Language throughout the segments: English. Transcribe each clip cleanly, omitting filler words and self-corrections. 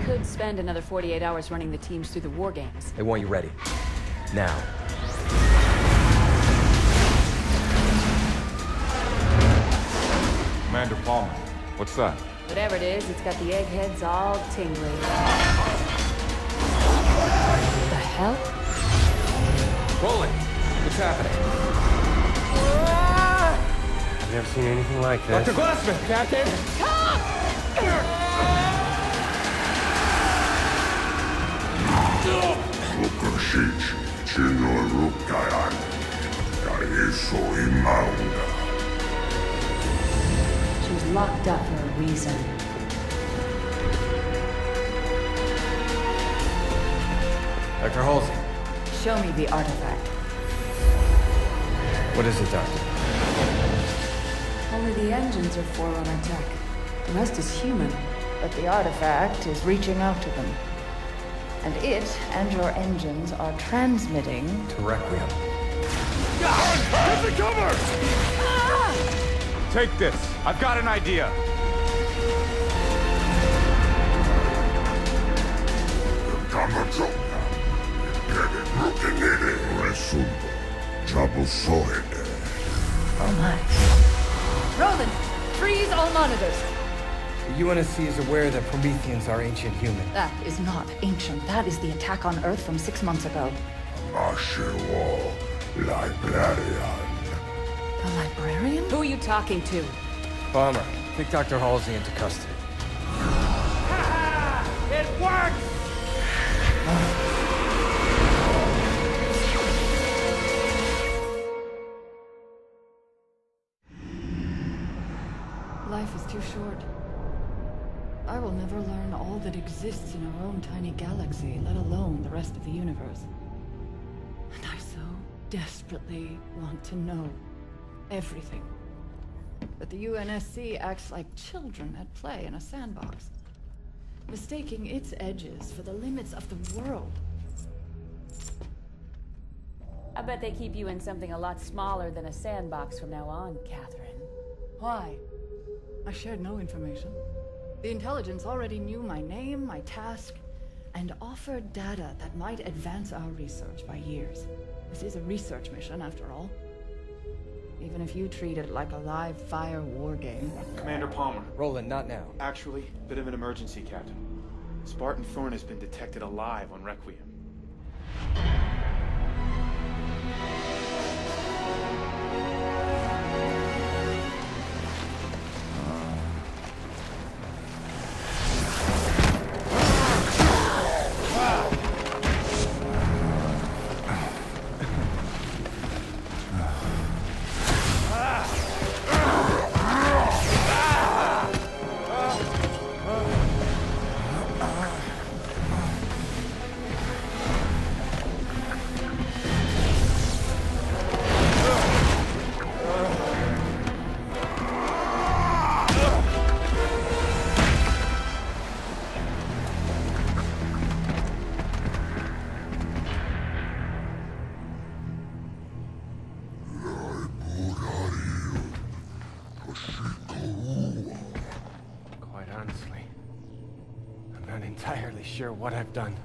could spend another 48 hours running the teams through the war games. They want you ready. Now. Commander Palmer, what's that? Whatever it is, it's got the eggheads all tingly. The hell? Roland, what's happening? I've never seen anything like this. Dr. Glassman, Captain! Ukashich, chino rukayan, kaiso imaunda. She was locked up for a reason. Dr. Halsey, Show me the artifact. what is it, Doctor? Only the engines are Forerunner tech. The rest is human. But the artifact is reaching out to them. And it and your engines are transmitting... To Requiem. Get the cover! Take this. I've got an idea. Oh my. Roland, freeze all monitors. The UNSC is aware that Prometheans are ancient human. That is not ancient. That is the attack on Earth from 6 months ago. Librarian. The librarian? Who are you talking to? Palmer, take Dr. Halsey into custody. It works! Life is too short. I will never learn all that exists in our own tiny galaxy, let alone the rest of the universe. And I so desperately want to know everything. But the UNSC acts like children at play in a sandbox, mistaking its edges for the limits of the world. I bet they keep you in something a lot smaller than a sandbox from now on, Catherine. Why? I shared no information. The intelligence already knew my name, my task, and offered data that might advance our research by years. This is a research mission, after all. Even if you treat it like a live-fire war game. Commander Palmer. Roland, not now. Actually, bit of an emergency, Captain. Spartan Thorn has been detected alive on Requiem. Quite honestly, I'm not entirely sure what I've done.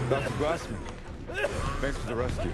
Dr. Glassman, thanks for the rescue.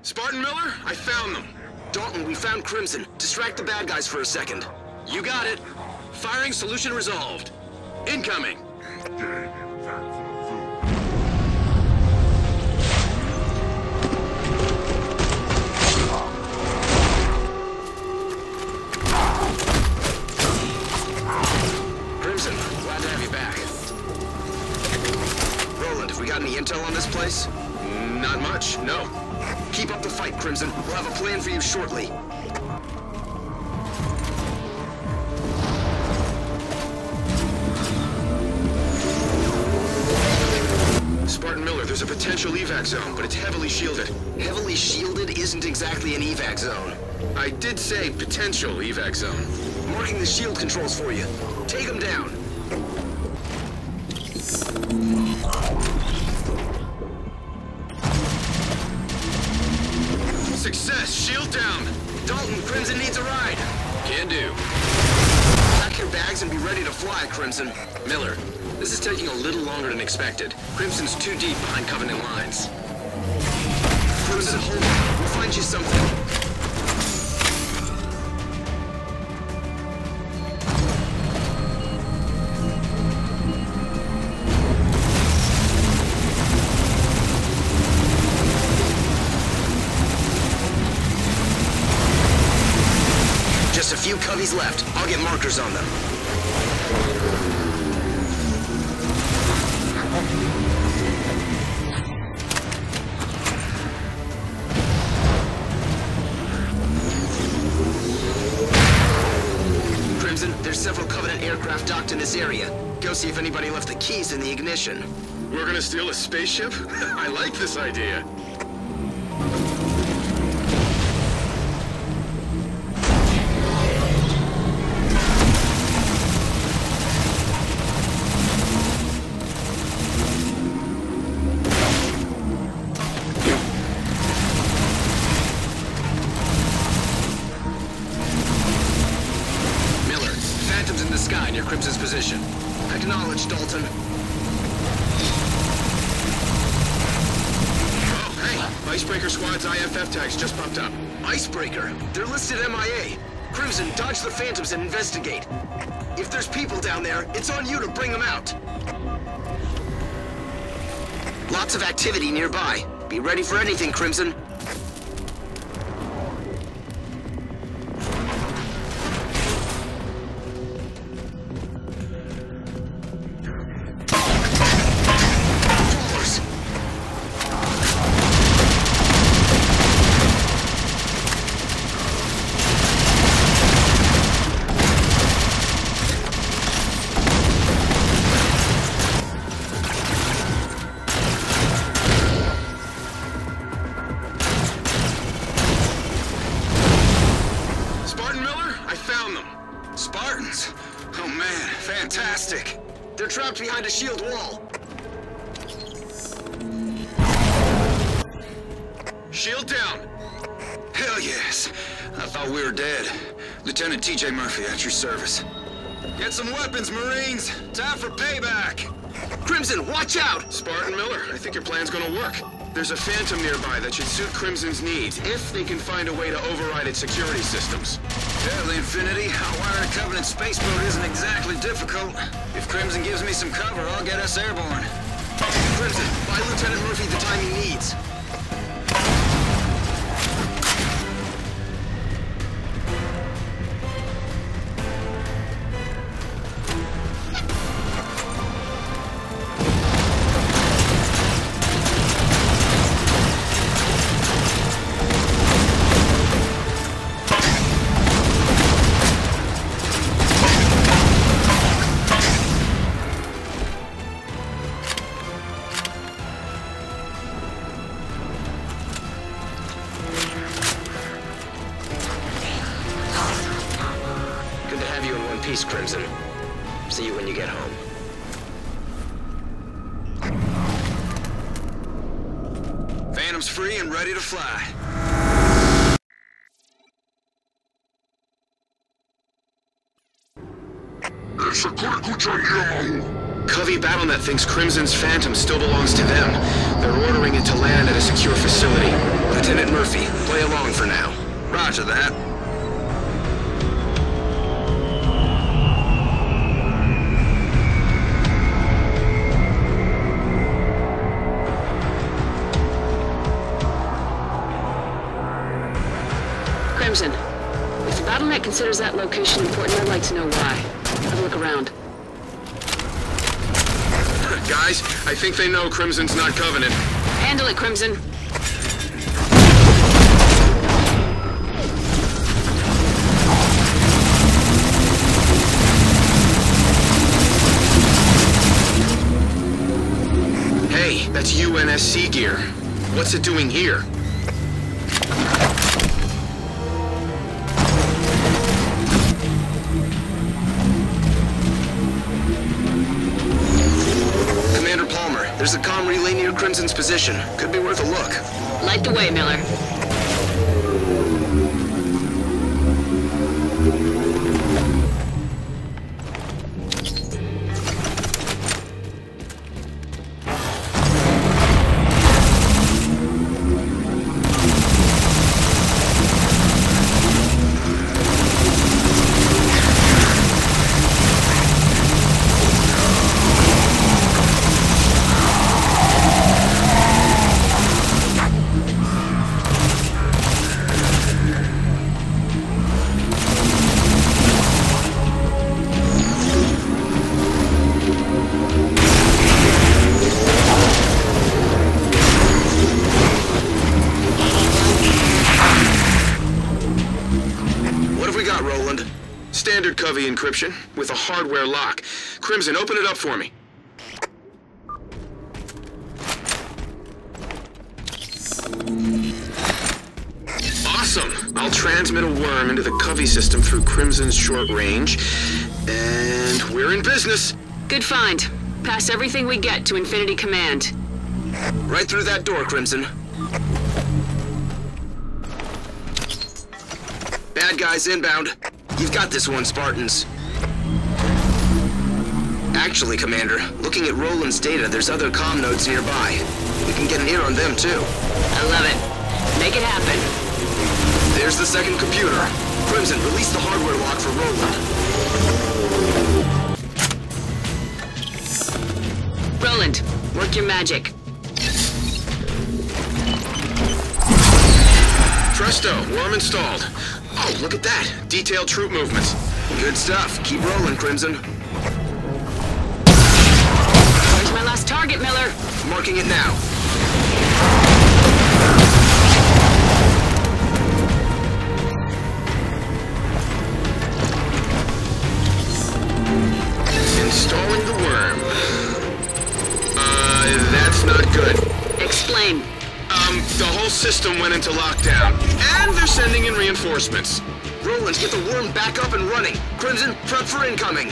Spartan Miller, I found them. Dalton, we found Crimson. Distract the bad guys for a second. You got it. Firing solution resolved. Incoming. Crimson, glad to have you back. Roland, have we got any intel on this place? Not much, no. Keep up the fight, Crimson. We'll have a plan for you shortly. Spartan Miller, there's a potential evac zone, but it's heavily shielded. Heavily shielded isn't exactly an evac zone. I did say potential evac zone. Marking the shield controls for you. Take them down. Success! Shield down! Dalton, Crimson needs a ride! Can do. Pack your bags and be ready to fly, Crimson. Miller, this is taking a little longer than expected. Crimson's too deep behind Covenant lines. Crimson, hold on. We'll find you something. Just a few coveys left. I'll get markers on them. Crimson, there's several Covenant aircraft docked in this area. Go see if anybody left the keys in the ignition. We're gonna steal a spaceship? I like this idea. In the sky near Crimson's position. Acknowledge, Dalton. Oh, hey! Icebreaker Squad's IFF tags just popped up. Icebreaker? They're listed MIA. Crimson, dodge the Phantoms and investigate. If there's people down there, it's on you to bring them out. Lots of activity nearby. Be ready for anything, Crimson. Spartans! Oh man, fantastic! They're trapped behind a shield wall. Shield down. Hell yes. I thought we were dead. Lieutenant T.J. Murphy at your service. Get some weapons, Marines. Time for payback. Crimson, watch out! Spartan Miller, I think your plan's gonna work. There's a Phantom nearby that should suit Crimson's needs, if they can find a way to override its security systems. Tell the Infinity, outwiring a Covenant spaceboat isn't exactly difficult. If Crimson gives me some cover, I'll get us airborne. Crimson, buy Lieutenant Murphy the time he needs. Peace, Crimson. See you when you get home. Phantom's free and ready to fly. Covey BattleNet thinks Crimson's Phantom still belongs to them. They're ordering it to land at a secure facility. Lieutenant Murphy, play along for now. Roger that. Crimson, if the BattleNet considers that location important, I'd like to know why. Have a look around. Guys, I think they know Crimson's not Covenant. Handle it, Crimson. Hey, that's UNSC gear. What's it doing here? There's a comm relay near Crimson's position. Could be worth a look. Light the way, Miller. Standard Covey encryption with a hardware lock. Crimson, open it up for me. Awesome! I'll transmit a worm into the Covey system through Crimson's short range, and we're in business. Good find. Pass everything we get to Infinity Command. Right through that door, Crimson. Bad guys inbound. You've got this one, Spartans. Actually, Commander, looking at Roland's data, there's other comm nodes nearby. We can get an ear on them, too. I love it. Make it happen. There's the second computer. Crimson, release the hardware lock for Roland. Roland, work your magic. Presto, worm installed. Oh, look at that. Detailed troop movements. Good stuff. Keep rolling, Crimson. Where's my last target, Miller? Marking it now. Installing the worm. That's not good. Explain. The whole system went into lockdown. And they're sending in reinforcements. Roland, get the worm back up and running. Crimson, prep for incoming.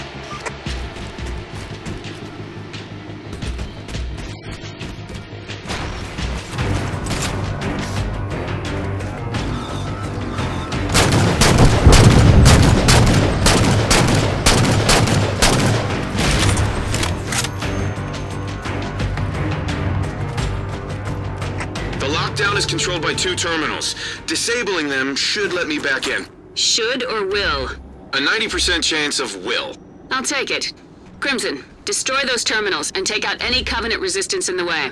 Lockdown is controlled by 2 terminals. Disabling them should let me back in. Should or will? A 90% chance of will. I'll take it. Crimson, destroy those terminals and take out any Covenant resistance in the way. 1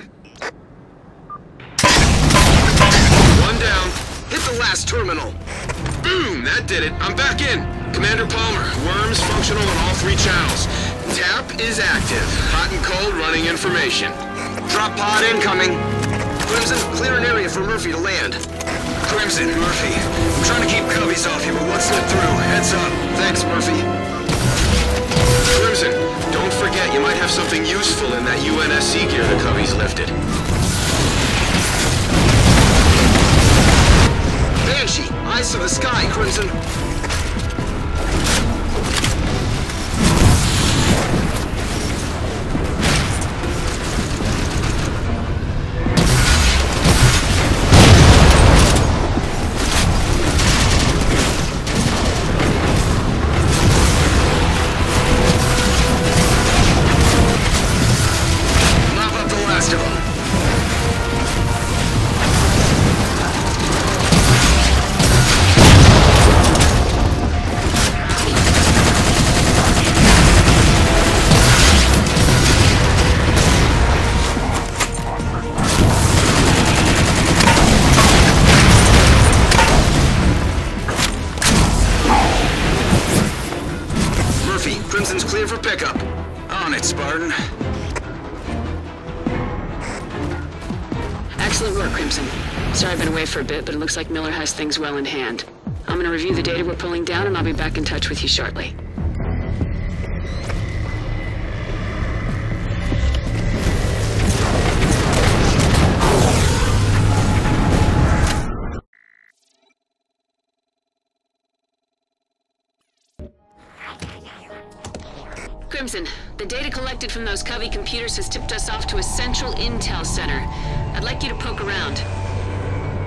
down. Hit the last terminal. Boom! That did it. I'm back in. Commander Palmer, worms functional on all 3 channels. TAP is active. Hot and cold running information. Drop pod incoming. Crimson, clear an area for Murphy to land. Crimson, Murphy. I'm trying to keep coveys off you, but one slipped through. Heads up. Thanks, Murphy. Crimson, don't forget you might have something useful in that UNSC gear the coveys lifted. Banshee, eyes to the sky, Crimson. Crimson's clear for pickup. On it, Spartan. Excellent work, Crimson. Sorry I've been away for a bit, but it looks like Miller has things well in hand. I'm gonna review the data we're pulling down, and I'll be back in touch with you shortly. Crimson, the data collected from those Covey computers has tipped us off to a central intel center. I'd like you to poke around.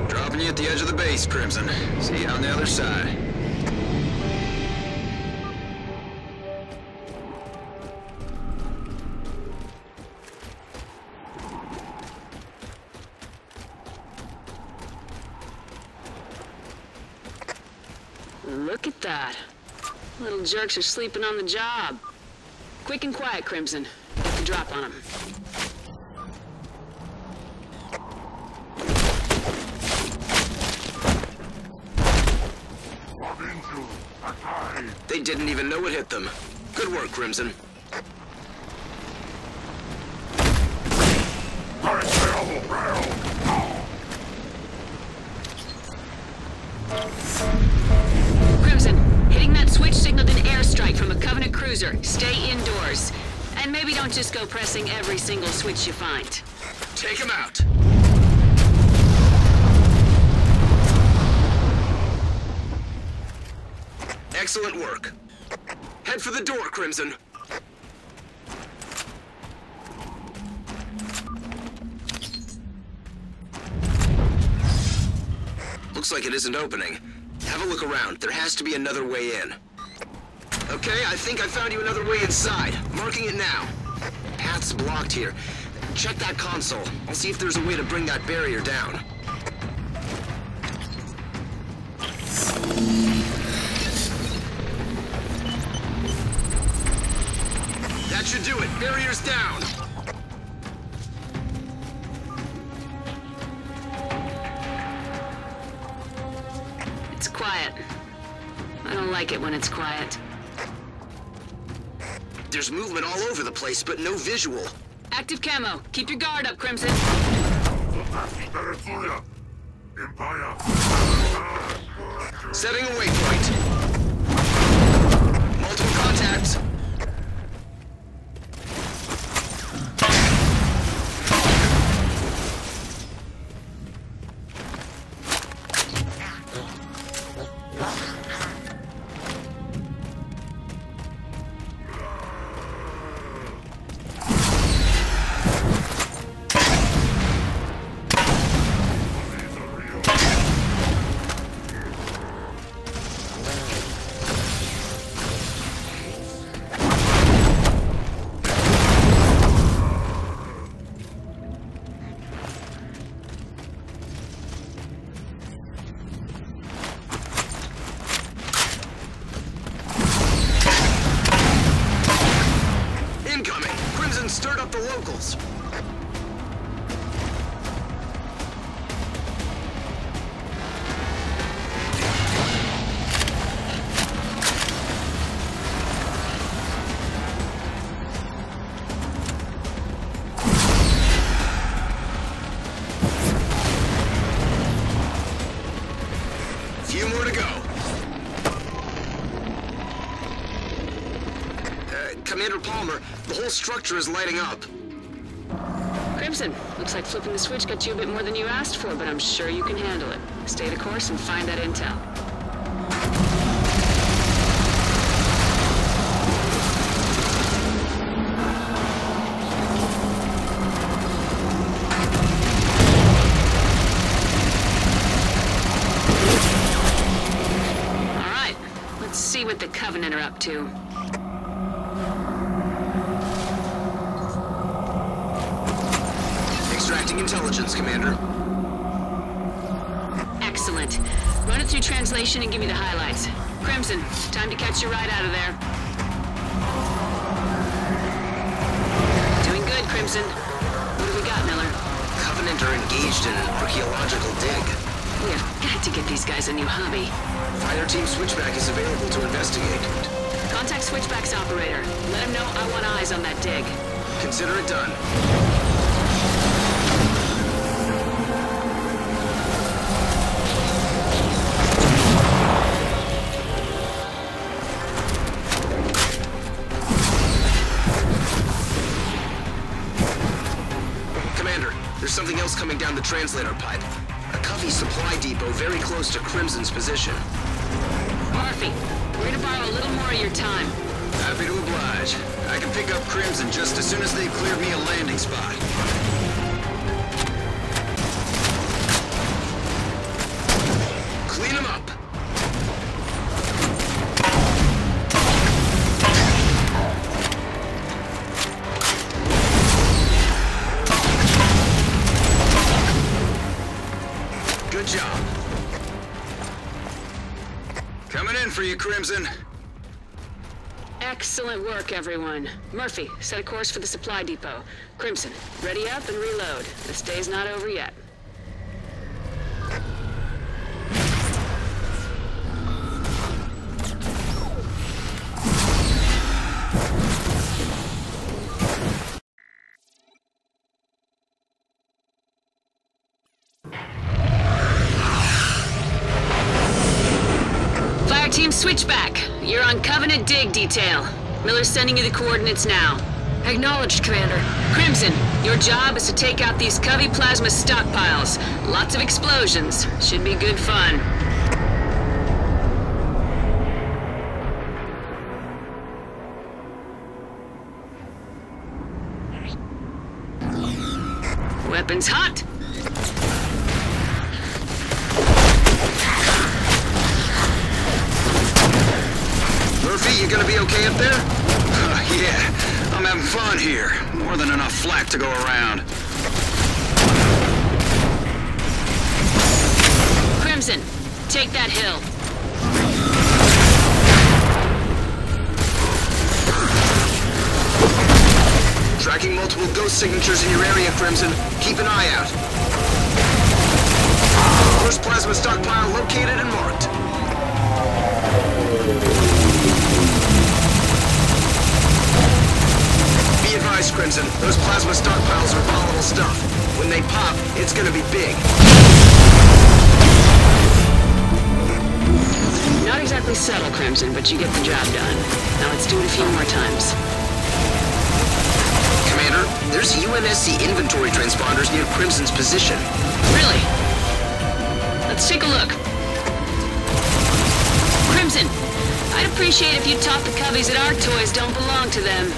Dropping you at the edge of the base, Crimson. See you on the other side. Look at that. Little jerks are sleeping on the job. Quick and quiet, Crimson. Get the drop on them. They didn't even know it hit them. Good work, Crimson. Crimson, hitting that switch signaled an airstrike from a Covenant cruiser. Stay indoors. And maybe don't just go pressing every single switch you find. Take him out. Excellent work. Head for the door, Crimson. Looks like it isn't opening. Have a look around. There has to be another way in. Okay, I think I found you another way inside. Marking it now. Path's blocked here. Check that console. I'll see if there's a way to bring that barrier down. That should do it. Barrier's down. It's quiet. I don't like it when it's quiet. There's movement all over the place, but no visual. Active camo. Keep your guard up, Crimson. Setting a waypoint. Multiple contacts. few more to go. Commander Palmer, the whole structure is lighting up. Crimson, looks like flipping the switch got you a bit more than you asked for, but I'm sure you can handle it. Stay the course and find that intel. All right, let's see what the Covenant are up to. Extracting intelligence, Commander. Excellent. Run it through translation and give me the highlights. Crimson, time to catch your ride out of there. Doing good, Crimson. What do we got, Miller? Covenant are engaged in an archaeological dig. We have got to get these guys a new hobby. Fire Team Switchback is available to investigate. Contact Switchback's operator. Let him know I want eyes on that dig. Consider it done. There's something else coming down the translator pipe. A Covey supply depot very close to Crimson's position. Murphy, we're gonna borrow a little more of your time. Happy to oblige. I can pick up Crimson just as soon as they've cleared me a landing spot. Clean them up. Good job. Coming in for you, Crimson. Excellent work, everyone. Murphy, set a course for the supply depot. Crimson, ready up and reload. This day's not over yet. Team Switchback, you're on Covenant dig detail. Miller's sending you the coordinates now. Acknowledged, Commander. Crimson, your job is to take out these Covey plasma stockpiles. Lots of explosions. Should be good fun. Weapons hot. Murphy, you gonna be okay up there? Yeah, I'm having fun here. More than enough flak to go around. Crimson, take that hill. Tracking multiple ghost signatures in your area, Crimson. Keep an eye out. First plasma stockpile located and marked. Be advised, Crimson. Those plasma stockpiles are volatile stuff. When they pop, it's gonna be big. Not exactly subtle, Crimson, but you get the job done. Now let's do it a few more times. Commander, there's UNSC inventory transponders near Crimson's position. Really? Let's take a look. Crimson, I'd appreciate if you taught the Coveys that our toys don't belong to them.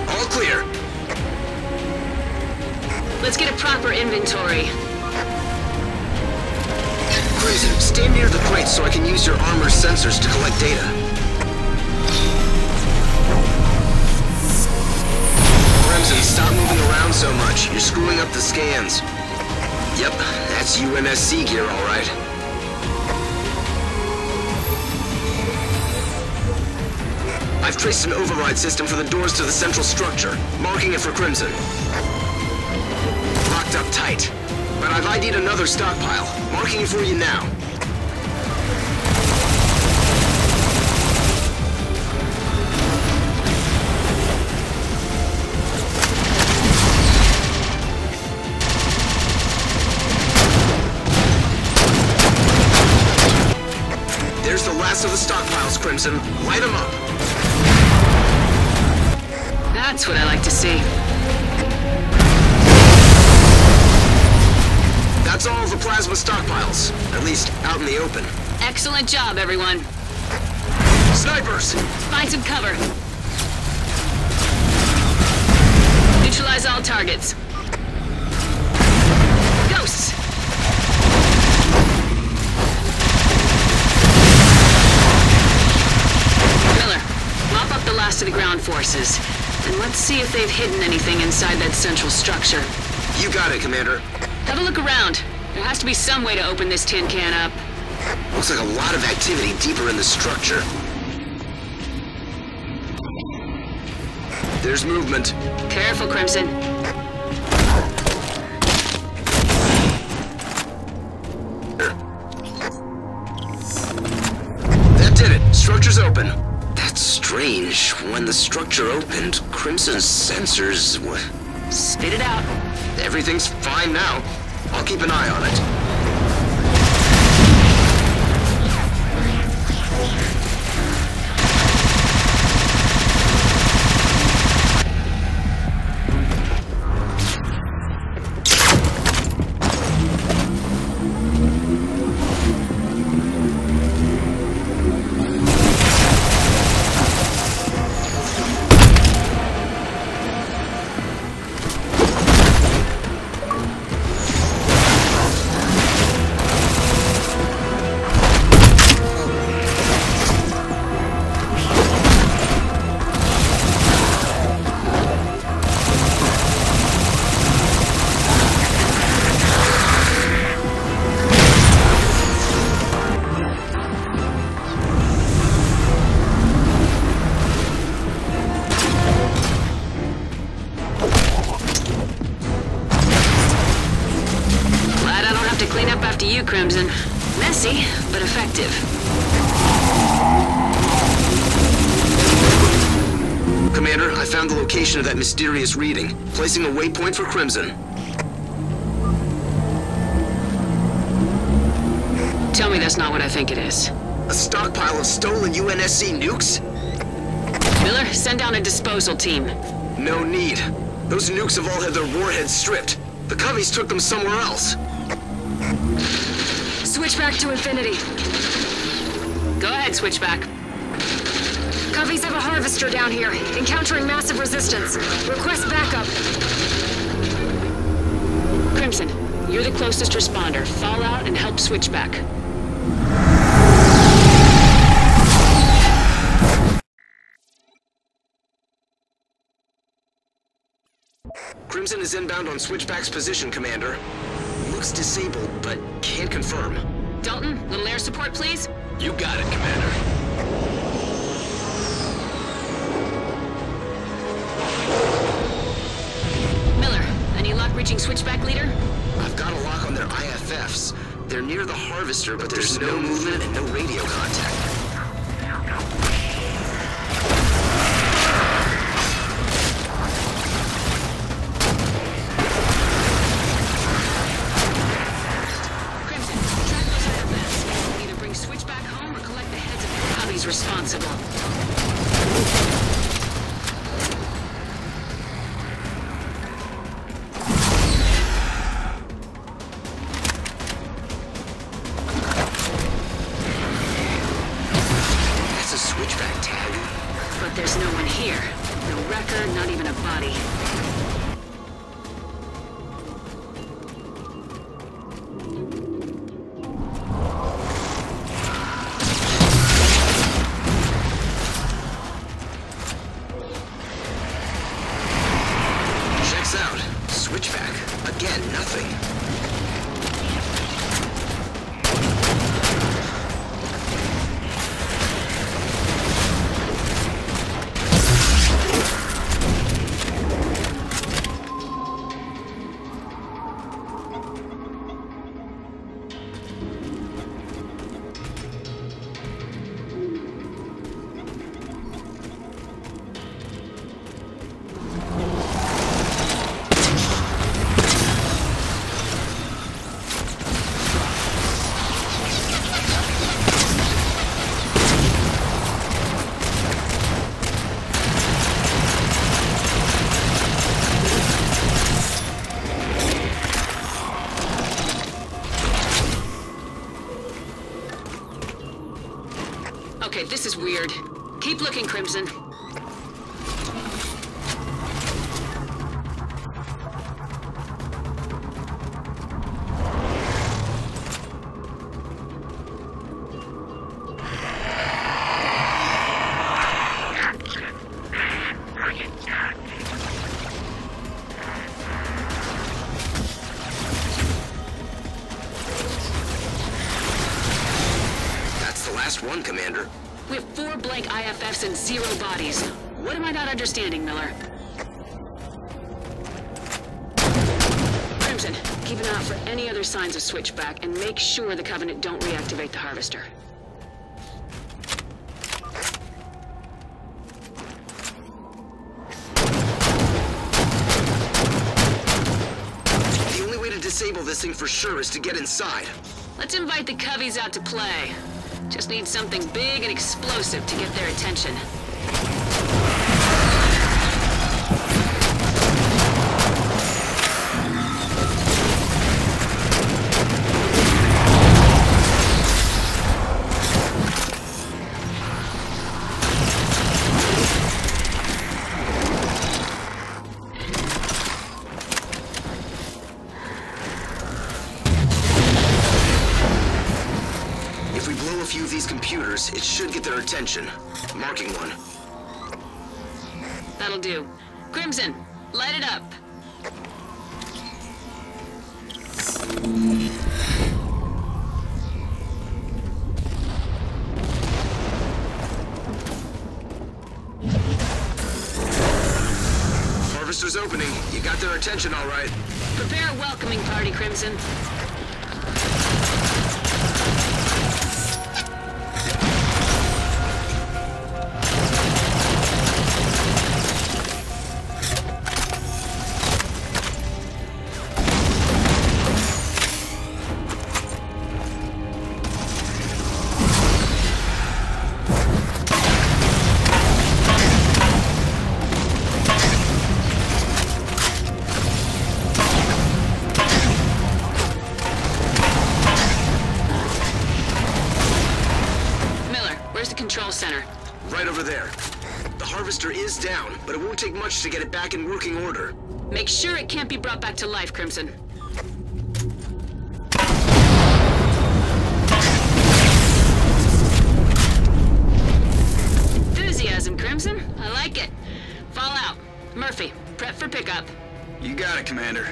All clear. Let's get a proper inventory. Crimson, stand near the crates so I can use your armor's sensors to collect data. Crimson, stop moving around so much. You're screwing up the scans. Yep, that's UNSC gear, all right. I've traced an override system for the doors to the central structure, marking it for Crimson. Locked up tight. But I've ID'd another stockpile, marking it for you now. There's the last of the stockpiles, Crimson. Light them up. That's what I like to see. That's all of the plasma stockpiles. At least out in the open. Excellent job, everyone. Snipers! Find some cover. Neutralize all targets. Ghosts! Miller, mop up the last of the ground forces. And let's see if they've hidden anything inside that central structure. You got it, Commander. Have a look around. There has to be some way to open this tin can up. Looks like a lot of activity deeper in the structure. There's movement. Careful, Crimson. That did it. Structure's open. That's strange. When the structure opened, Crimson's sensors... Spit it out. Everything's fine now. I'll keep an eye on it. Crimson. Messy, but effective. Commander, I found the location of that mysterious reading. Placing a waypoint for Crimson. Tell me that's not what I think it is. A stockpile of stolen UNSC nukes? Miller, send down a disposal team. No need. Those nukes have all had their warheads stripped. The Coveys took them somewhere else. Switchback to Infinity. Go ahead, Switchback. Coveys have a harvester down here, encountering massive resistance. Request backup. Crimson, you're the closest responder. Fall out and help Switchback. Crimson is inbound on Switchback's position, Commander. Looks disabled, but can't confirm. Dalton, little air support, please? You got it, Commander. Miller, any luck reaching Switchback leader? I've got a lock on their IFFs. They're near the harvester, but there's no movement and no radio contact. Responsible. That's a Switchback tag. But there's no one here. No record, not even a body. Switchback. Again, nothing. this is weird. Keep looking, Crimson. One, Commander. We have 4 blank IFFs and 0 bodies. What am I not understanding, Miller? Crimson, keep an eye out for any other signs of switchback, and make sure the Covenant don't reactivate the Harvester. The only way to disable this thing for sure is to get inside. Let's invite the Coveys out to play. Just need something big and explosive to get their attention. Computers, it should get their attention. Marking one. That'll do. Crimson, light it up. Harvester's opening. You got their attention all right. Prepare a welcoming party, Crimson. Control center. Right over there. The Harvester is down, but it won't take much to get it back in working order. Make sure it can't be brought back to life, Crimson. Enthusiasm, Crimson. I like it. Fall out. Murphy, prep for pickup. You got it, Commander.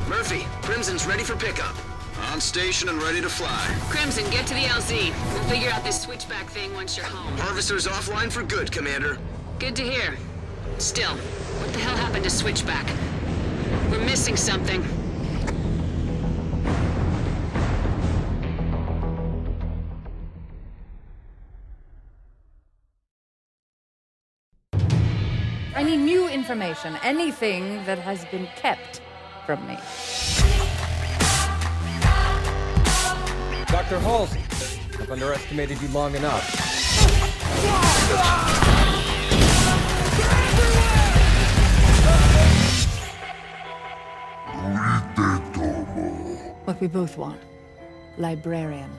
Murphy, Crimson's ready for pickup. On station and ready to fly. Crimson, get to the LZ. We'll figure out this switchback thing once you're home. Harvester's offline for good, Commander. Good to hear. Still, what the hell happened to switchback? We're missing something. I need new information, anything that has been kept from me. Dr. Halsey, I've underestimated you long enough. What we both want. Librarian.